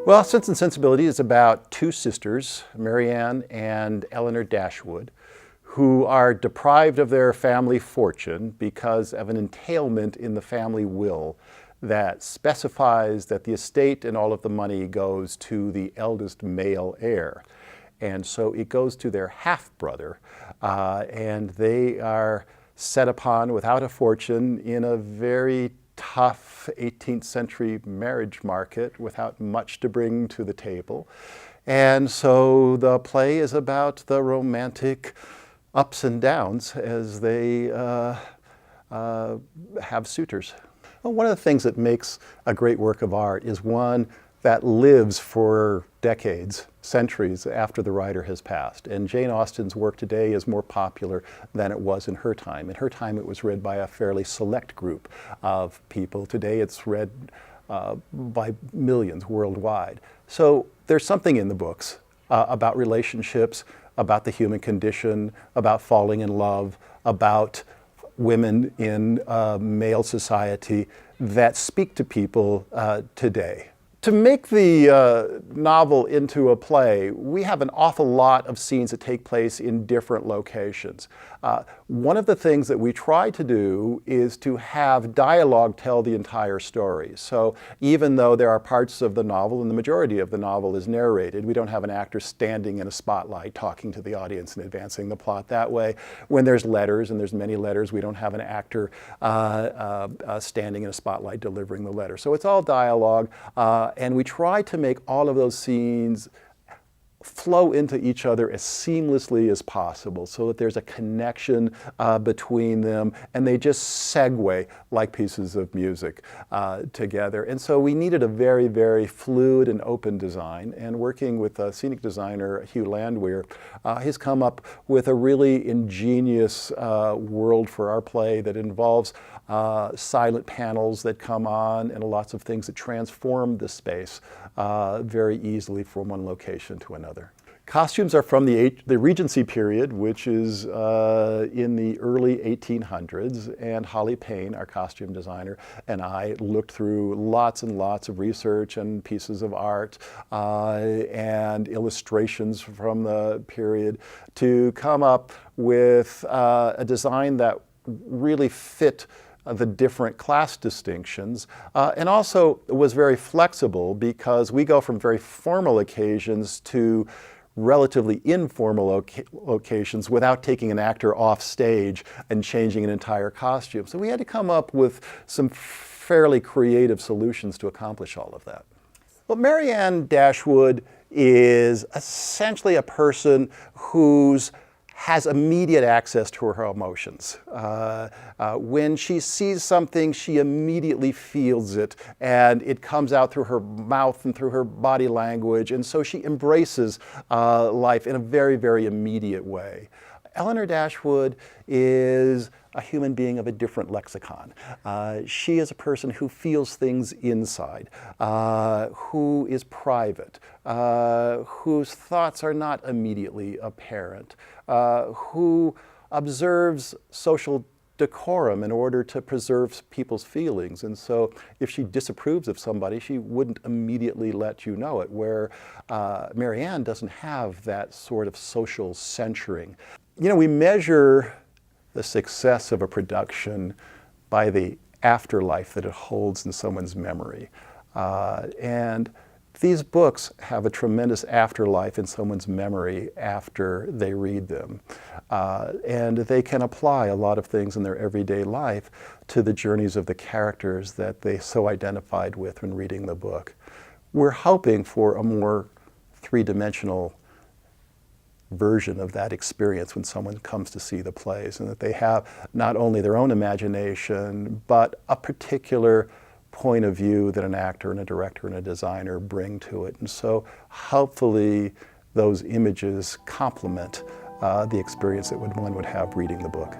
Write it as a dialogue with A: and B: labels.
A: Well, Sense and Sensibility is about two sisters, Marianne and Eleanor Dashwood, who are deprived of their family fortune because of an entailment in the family will that specifies that the estate and all of the money goes to the eldest male heir. And so it goes to their half-brother, and they are set upon without a fortune in a very tough 18th century marriage market without much to bring to the table. And so the play is about the romantic ups and downs as they have suitors. Well, one of the things that makes a great work of art is one that lives for decades, centuries after the writer has passed. And Jane Austen's work today is more popular than it was in her time. In her time, it was read by a fairly select group of people. Today, it's read by millions worldwide. So there's something in the books about relationships, about the human condition, about falling in love, about women in male society that speak to people today. To make the novel into a play, we have an awful lot of scenes that take place in different locations. One of the things that we try to do is to have dialogue tell the entire story. So even though there are parts of the novel, and the majority of the novel is narrated, we don't have an actor standing in a spotlight talking to the audience and advancing the plot that way. When there's letters, and there's many letters, we don't have an actor standing in a spotlight delivering the letter. So it's all dialogue. And we try to make all of those scenes flow into each other as seamlessly as possible so that there's a connection between them and they just segue like pieces of music together. And so we needed a very, very fluid and open design. And working with scenic designer Hugh Landwehr, he's come up with a really ingenious world for our play that involves silent panels that come on and lots of things that transform the space very easily from one location to another. Costumes are from the Regency period, which is in the early 1800s, and Holly Payne, our costume designer, and I looked through lots and lots of research and pieces of art and illustrations from the period to come up with a design that really fit the different class distinctions, and also was very flexible because we go from very formal occasions to relatively informal occasions without taking an actor off stage and changing an entire costume. So we had to come up with some fairly creative solutions to accomplish all of that. Well, Marianne Dashwood is essentially a person who's has immediate access to her emotions. When she sees something, she immediately feels it, and it comes out through her mouth and through her body language, and so she embraces life in a very, very immediate way. Eleanor Dashwood is a human being of a different lexicon. She is a person who feels things inside, who is private, whose thoughts are not immediately apparent, who observes social decorum in order to preserve people's feelings. And so if she disapproves of somebody, she wouldn't immediately let you know it, where Marianne doesn't have that sort of social censuring. You know, we measure the success of a production by the afterlife that it holds in someone's memory. And these books have a tremendous afterlife in someone's memory after they read them. And they can apply a lot of things in their everyday life to the journeys of the characters that they so identified with when reading the book. We're hoping for a more three-dimensional version of that experience when someone comes to see the plays, and that they have not only their own imagination, but a particular point of view that an actor and a director and a designer bring to it. And so hopefully those images complement the experience that one would have reading the book.